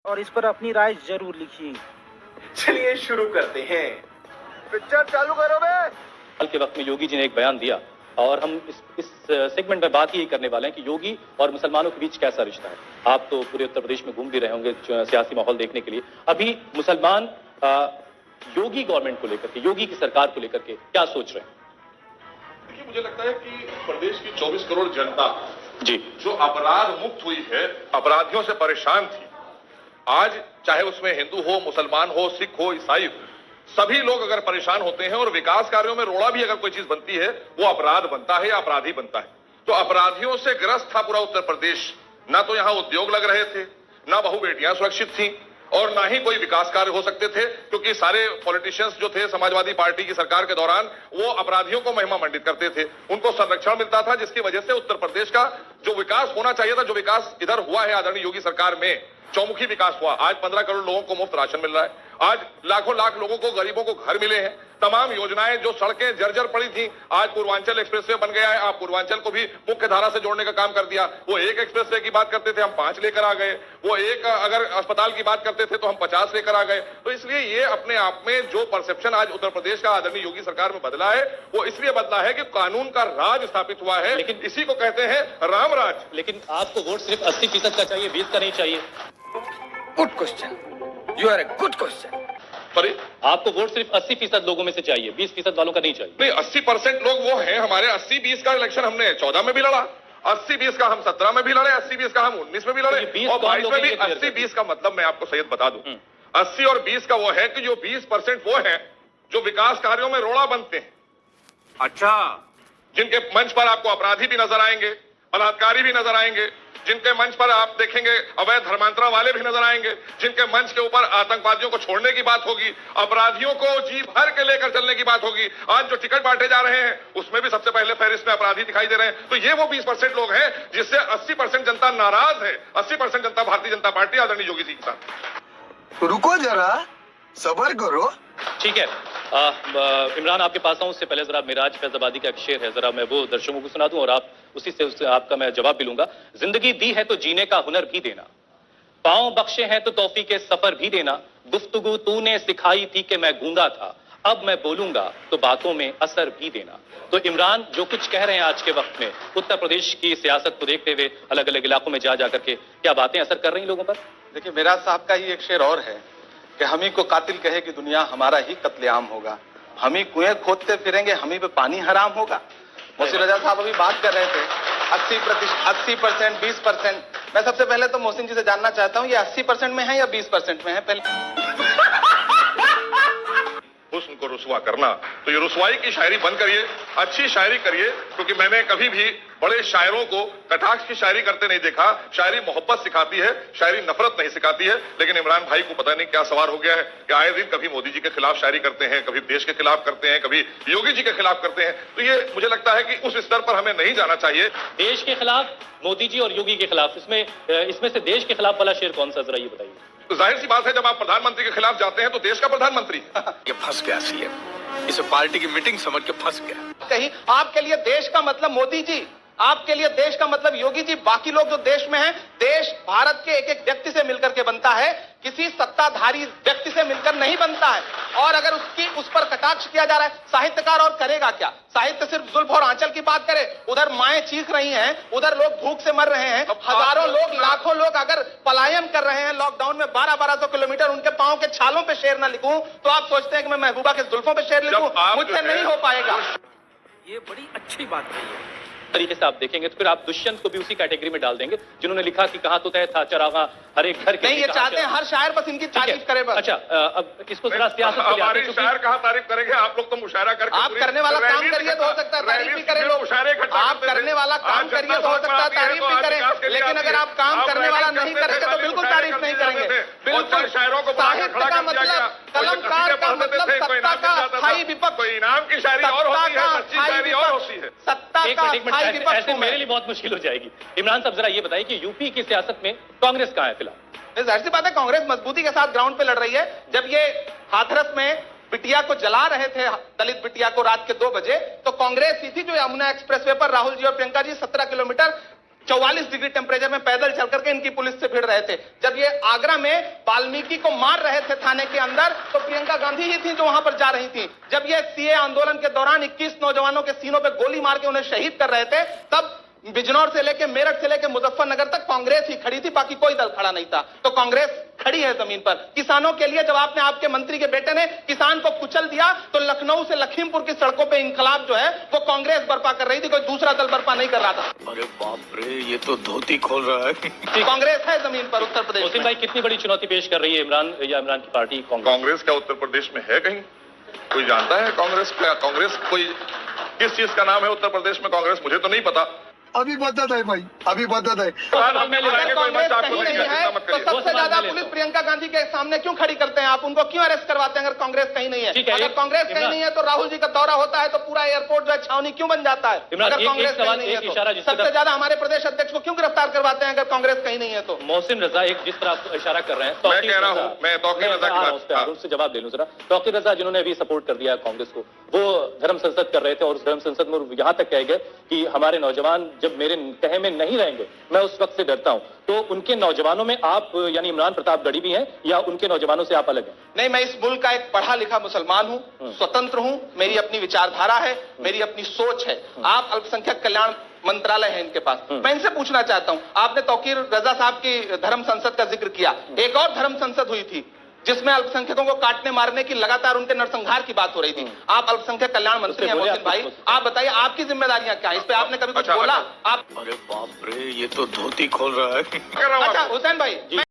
और इस पर अपनी राय जरूर लिखिए। चलिए शुरू करते हैं। पिक्चर चालू करो बे। हाल के वक्त में योगी जी ने एक बयान दिया और हम इस सेगमेंट में बात यही करने वाले हैं कि योगी और मुसलमानों के बीच कैसा रिश्ता है। आप तो पूरे उत्तर प्रदेश में घूम भी रहे होंगे सियासी माहौल देखने के लिए। अभी मुसलमान योगी गवर्नमेंट को लेकर के, योगी की सरकार को लेकर के क्या सोच रहे हैं? देखिए, मुझे लगता है कि प्रदेश की 24 करोड़ जनता जी जो अपराध मुक्त हुई है, अपराधियों से परेशान थी, आज चाहे उसमें हिंदू हो, मुसलमान हो, सिख हो, ईसाई हो, सभी लोग अगर परेशान होते हैं और विकास कार्यों में रोड़ा भी अगर कोई चीज बनती है, वो अपराध बनता है या अपराधी बनता है। तो अपराधियों से ग्रस्त था पूरा उत्तर प्रदेश। ना तो यहां उद्योग लग रहे थे, ना बहु बेटियां सुरक्षित थी, और ना ही कोई विकास कार्य हो सकते थे, क्योंकि सारे पॉलिटिशियंस जो थे समाजवादी पार्टी की सरकार के दौरान, वो अपराधियों को महिमा मंडित करते थे। उनको संरक्षण मिलता था, जिसकी वजह से उत्तर प्रदेश का जो विकास होना चाहिए था, जो विकास इधर हुआ है आदरणीय योगी सरकार में, चौमुखी विकास हुआ। आज 15 करोड़ लोगों को मुफ्त राशन मिल रहा है, आज लाखों लाख लोगों को, गरीबों को घर मिले हैं। तमाम योजनाएं, जो सड़कें जर्जर पड़ी थी, आज पूर्वांचल एक्सप्रेसवे बन गया है। आप पूर्वांचल को भी मुख्य धारा से जोड़ने का काम कर दिया। वो एक एक्सप्रेसवे की बात करते थे, हम 5 लेकर आ गए। वो एक अगर अस्पताल की बात करते थे तो हम 50 लेकर आ गए। तो इसलिए ये अपने आप में जो परसेप्शन आज उत्तर प्रदेश का आदरणीय योगी सरकार में बदला है, वो इसलिए बदला है कि कानून का राज स्थापित हुआ है। लेकिन इसी को कहते हैं राम राज। लेकिन आपको वोट सिर्फ 80% का चाहिए, 20 का नहीं चाहिए। Good question, you are a good question. पर आपको वोट सिर्फ 80% लोगों में से चाहिए, 20% वालों का नहीं चाहिए। नहीं, 80% लोग वो हैं हमारे। 80-20 का इलेक्शन हमने 14 में भी लड़ा, 80-20 का हम 17 में भी लड़े, 80-20 का हम 19 में भी लड़े, और 22 में भी। 80-20 का मतलब मैं आपको सैयद बता दूं, 80 और 20 का वो है कि जो 20% वो है जो विकास कार्यों में रोड़ा बनते हैं। अच्छा, जिनके मंच पर आपको अपराधी भी नजर आएंगे, बलात्कारी भी नजर आएंगे, जिनके मंच पर आप देखेंगे अवैध धर्मांतरण वाले भी नजर आएंगे, जिनके मंच के ऊपर आतंकवादियों को छोड़ने की बात होगी, अपराधियों को जी भर के लेकर चलने की बात होगी। आज जो टिकट बांटे जा रहे हैं उसमें भी सबसे पहले फहरिस्त में अपराधी दिखाई दे रहे हैं। तो ये वो 20% लोग हैं जिससे 80% जनता नाराज है। 80% जनता भारतीय जनता पार्टी आदरणीय योगी जी के साथ। रुको जरा, सब्र करो। ठीक है, इमरान आपके पास आऊं, उससे पहले जरा मिराज फैजाबादी का एक शेर है, जरा मैं वो दर्शकों को सुना दूं और आप उसी से उससे आपका मैं जवाब भी लूंगा। जिंदगी दी है तो जीने का हुनर भी देना, पांव बख्शे हैं तो तौफी के सफर भी देना, गुफ्तगू तूने सिखाई थी कि मैं गूंगा था, अब मैं बोलूंगा तो बातों में असर भी देना। तो इमरान जो कुछ कह रहे हैं आज के वक्त में उत्तर प्रदेश की सियासत को देखते हुए, अलग अलग इलाकों में जा करके क्या बातें असर कर रही हैं लोगों पर? देखिए, मिराज साहब का ही एक शेर और है कि हम ही को कातिल कहे कि दुनिया हमारा ही कत्लेआम होगा, हम ही कुएं खोदते फिरेंगे, हम ही पे पानी हराम होगा। मोहसिन रजा साहब अभी बात कर रहे थे 80%, 20%। मैं सबसे पहले तो मोहसिन जी से जानना चाहता हूं, ये 80% में है या 20% में है? पहले हुस्न को रुसवा करना, तो ये रुसवाई की शायरी बंद करिए, अच्छी शायरी करिए। क्योंकि मैंने कभी भी बड़े शायरों को कटाक्ष की शायरी करते नहीं देखा। शायरी मोहब्बत सिखाती है, शायरी नफरत नहीं सिखाती है। लेकिन इमरान भाई को पता नहीं क्या सवार हो गया है कि आए दिन कभी मोदी जी के खिलाफ शायरी करते हैं, कभी देश के खिलाफ करते हैं, कभी योगी जी के खिलाफ करते हैं। तो ये मुझे लगता है कि उस स्तर पर हमें नहीं जाना चाहिए। देश के खिलाफ, मोदी जी और योगी के खिलाफ, इसमें से देश के खिलाफ वाला शेर कौन सा, जरा ये बताइए। तो जाहिर सी बात है, जब आप प्रधानमंत्री के खिलाफ जाते हैं तो देश का प्रधानमंत्री ये फंस गया सीएम, इसे पार्टी की मीटिंग समझ के फंस गया। कहीं आपके लिए देश का मतलब मोदी जी, आपके लिए देश का मतलब योगी जी, बाकी लोग जो देश में हैं, देश भारत के एक एक व्यक्ति से मिलकर के बनता है, किसी सत्ताधारी व्यक्ति से मिलकर नहीं बनता है। और अगर उस पर कटाक्ष किया जा रहा है, साहित्यकार और करेगा क्या? साहित्य सिर्फ जुल्फ और आंचल की बात करे, उधर माएं चीख रही हैं, उधर लोग भूख से मर रहे हैं, हजारों लोग, लाखों लोग अगर पलायन कर रहे हैं लॉकडाउन में 1200 किलोमीटर, उनके पांव के छालों पे शेर ना लिखूं तो आप सोचते हैं कि मैं महबूबा के जुल्फों पे शेर लिखूं? मुझसे नहीं हो पाएगा। ये बड़ी अच्छी बात है। तरीके से आप देखेंगे तो फिर आप दुष्यंत को भी उसी कैटेगरी में डाल देंगे जिन्होंने लिखा कि कहा तो तय था चरागा हर एक घर के। नहीं, ये चाहते हैं हर शायर बस इनकी तारीफ करे बस। अच्छा, अब इसको जरा सियासत में ले आते हमारी हैं, शायर कहाँ तारीफ करेंगे? आप लोग तो मुशायरा करके आप करने वाला काम करिए तो हो सकता है तारीफ भी करें लोग। आप करने वाला काम करिए तो हो सकता है तारीफ भी करें, लेकिन अगर आप काम करने वाला नहीं करेंगे तो बिल्कुल तारीफ नहीं करेंगे। बिल्कुल, शायरों को साहित्य का मतलब, कलमकार का मतलब सत्ता का स्थायी विपक्ष। कोई इनाम की शायरी और होती है, सच्ची शायरी और होती है। सत्ता का स्थायी विपक्ष ऐसे मेरे लिए बहुत मुश्किल हो जाएगी। इमरान साहब जरा ये बताइए कि यूपी की सियासत में कांग्रेस कहाँ है फिलहाल? जाहिर सी बात है कांग्रेस मजबूती के साथ ग्राउंड पे लड़ रही है। जब ये हाथरस में बिटिया को जला रहे थे, दलित बिटिया को, रात के 2 बजे, तो कांग्रेस ही थी जो यमुना एक्सप्रेसवे पर राहुल जी और Priyanka ji 17 kilometre 44 degree temperature में पैदल चल करके इनकी पुलिस से भिड़ रहे थे। जब ये आगरा में वाल्मीकि को मार रहे थे थाने के अंदर, तो प्रियंका गांधी ही थी जो वहां पर जा रही थी। जब ये सीए आंदोलन के दौरान 21 नौजवानों के सीनों पे गोली मार के उन्हें शहीद कर रहे थे, तब बिजनौर से लेके मेरठ से लेके मुजफ्फरनगर तक कांग्रेस ही खड़ी थी, बाकी कोई दल खड़ा नहीं था। तो कांग्रेस खड़ी है जमीन पर किसानों के लिए। जब आपने आपके मंत्री के बेटे ने किसान को कुचल दिया, तो लखनऊ से लखीमपुर की सड़कों पे इंकलाब जो है वो कांग्रेस बर्पा कर रही थी, कोई दूसरा दल बर्पा नहीं कर रहा था। अरे बाप रे, ये तो धोती खोल रहा है। कांग्रेस है जमीन पर उत्तर प्रदेश मोहसिन में। भाई, कितनी बड़ी चुनौती पेश कर रही है इमरान या इमरान की पार्टी कांग्रेस? कांग्रेस क्या उत्तर प्रदेश में है कहीं? कोई जानता है कांग्रेस क्या? कांग्रेस कोई किस चीज का नाम है उत्तर प्रदेश में कांग्रेस? मुझे तो नहीं पता। अभी बदत है भाई, अभी बदत है। अगर कांग्रेस कहीं नहीं है तो सबसे ज्यादा पुलिस प्रियंका गांधी के सामने क्यों खड़ी करते हैं आप? उनको क्यों अरेस्ट करवाते हैं अगर कांग्रेस कहीं नहीं है? अगर कांग्रेस कहीं नहीं है तो राहुल जी का दौरा होता है तो पूरा एयरपोर्ट जो है छावनी क्यों बन जाता है? अगर कांग्रेस कहीं नहीं है तो सबसे ज्यादा हमारे प्रदेश अध्यक्ष को क्यों गिरफ्तार करवाते हैं अगर कांग्रेस कहीं नहीं है तो? मोहसिन रजा, एक जिस तरह आप इशारा कर रहे हैं, मैं कह रहा हूं, मैं तौकीर रजा की बात उससे जवाब ले लूं जरा। तौकीर रजा जिन्होंने अभी सपोर्ट कर दिया कांग्रेस को, वो धर्म संसद कर रहे थे और उस धर्म संसद में यहां तक कह गए कि हमारे नौजवान जब मेरे कहे में नहीं रहेंगे मैं उस वक्त से डरता हूं। तो उनके नौजवानों में आप यानी इमरान प्रतापगढ़ी भी हैं या उनके नौजवानों से आप अलग हैं? नहीं, मैं इस मुल्क का एक पढ़ा लिखा मुसलमान हूं, स्वतंत्र हूं, मेरी अपनी विचारधारा है, मेरी अपनी सोच है। आप अल्पसंख्यक कल्याण मंत्रालय है इनके पास। मैं इनसे पूछना चाहता हूं, आपने तौकीर रजा साहब की धर्म संसद का जिक्र किया, एक और धर्म संसद हुई थी जिसमें अल्पसंख्यकों को काटने मारने की लगातार उनके नरसंहार की बात हो रही थी। आप अल्पसंख्यक कल्याण मंत्री हैं मोहसिन भाई, आप बताइए आपकी जिम्मेदारियां क्या है? इस पे आपने कभी कुछ बोला? आप अरे बाप रे, ये तो धोती खोल रहा है। अच्छा हुसैन भाई,